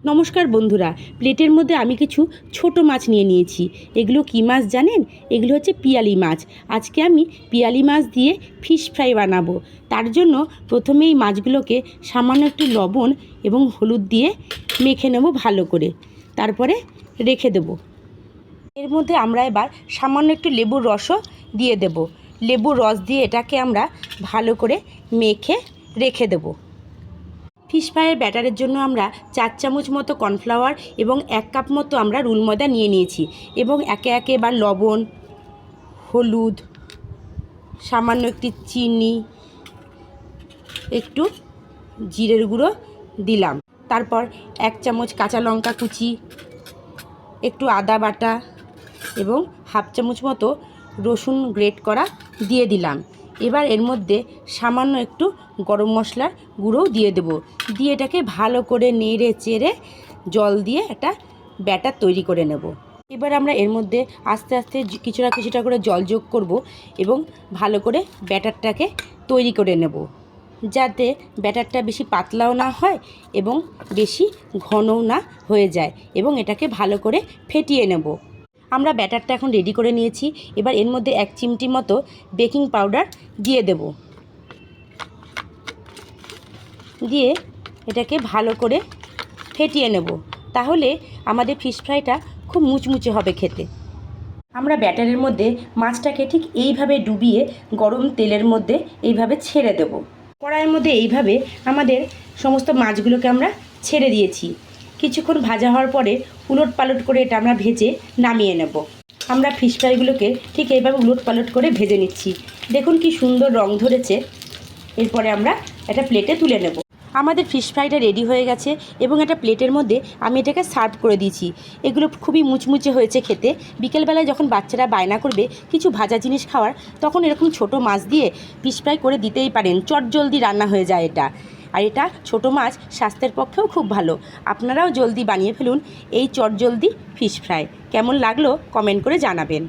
নমস্কার বন্ধুরা, প্লেটের মধ্যে আমি কিছু ছোট মাছ নিয়ে নিয়েছি। এগুলো কী মাছ জানেন? এগুলো হচ্ছে পিয়ালি মাছ। আজকে আমি পিয়ালি মাছ দিয়ে ফিশ ফ্রাই বানাবো। তার জন্য প্রথমে এই মাছগুলোকে সামান্য একটু লবণ এবং হলুদ দিয়ে মেখে নেব ভালো করে, তারপরে রেখে দেব। এর মধ্যে আমরা এবার সামান্য একটু লেবুর রসও দিয়ে দেব। লেবুর রস দিয়ে এটাকে আমরা ভালো করে মেখে রেখে দেব। ফিশ ফ্রাইয়ের ব্যাটারের জন্য আমরা 4 চামচ মতো কর্নফ্লাওয়ার এবং 1 কাপ মতো আমরা রুল ময়দা নিয়ে নিয়েছি এবং একে একে এবার লবণ, হলুদ, সামান্য একটু চিনি, একটু জিরের গুঁড়ো দিলাম। তারপর 1 চামচ কাঁচা লঙ্কা কুচি, একটু আদা বাটা এবং হাফ চামচ মতো রসুন গ্রেট করা দিয়ে দিলাম। এবার এর মধ্যে সামান্য একটু গরম মশলার গুঁড়োও দিয়ে দেব। দিয়ে এটাকে ভালো করে নেড়ে চেড়ে জল দিয়ে একটা ব্যাটার তৈরি করে নেব। এবার আমরা এর মধ্যে আস্তে আস্তে কিছুটা করে জল যোগ করব এবং ভালো করে ব্যাটারটাকে তৈরি করে নেব, যাতে ব্যাটারটা বেশি পাতলাও না হয় এবং বেশি ঘনও না হয়ে যায়, এবং এটাকে ভালো করে ফেটিয়ে নেব। আমরা ব্যাটারটা এখন রেডি করে নিয়েছি। এবার এর মধ্যে 1 চিমটি মতো বেকিং পাউডার দিয়ে দেব। দিয়ে এটাকে ভালো করে ফেটিয়ে নেব, তাহলে আমাদের ফিশ ফ্রাইটা খুব মুচমুচে হবে খেতে। আমরা ব্যাটারের মধ্যে মাছটাকে ঠিক এইভাবে ডুবিয়ে গরম তেলের মধ্যে এইভাবে ছেড়ে দেব। কড়াইয়ের মধ্যে এইভাবে আমাদের সমস্ত মাছগুলোকে আমরা ছেড়ে দিয়েছি। কিছুক্ষণ ভাজা হওয়ার পরে উলট পালট করে এটা আমরা ভেজে নামিয়ে নেব। আমরা ফিশ ফ্রাইগুলোকে ঠিক এইভাবে উলট পালট করে ভেজে নিচ্ছি। দেখুন কি সুন্দর রং ধরেছে। এরপরে আমরা একটা প্লেটে তুলে নেব। আমাদের ফিশ ফ্রাইটা রেডি হয়ে গেছে এবং একটা প্লেটের মধ্যে আমি এটাকে সার্ভ করে দিয়েছি। এগুলো খুবই মুচমুচে হয়েছে খেতে। বিকেলবেলায় যখন বাচ্চারা বায়না করবে কিছু ভাজা জিনিস খাওয়ার, তখন এরকম ছোট মাছ দিয়ে ফিশ ফ্রাই করে দিতেই পারেন। চটজলদি রান্না হয়ে যায় এটা। আর এটা ছোট মাছ স্বাস্থ্যের পক্ষেও খুব ভালো। আপনারাও জলদি বানিয়ে ফেলুন এই চটজলদি ফিশ ফ্রাই। কেমন লাগলো কমেন্ট করে জানাবেন।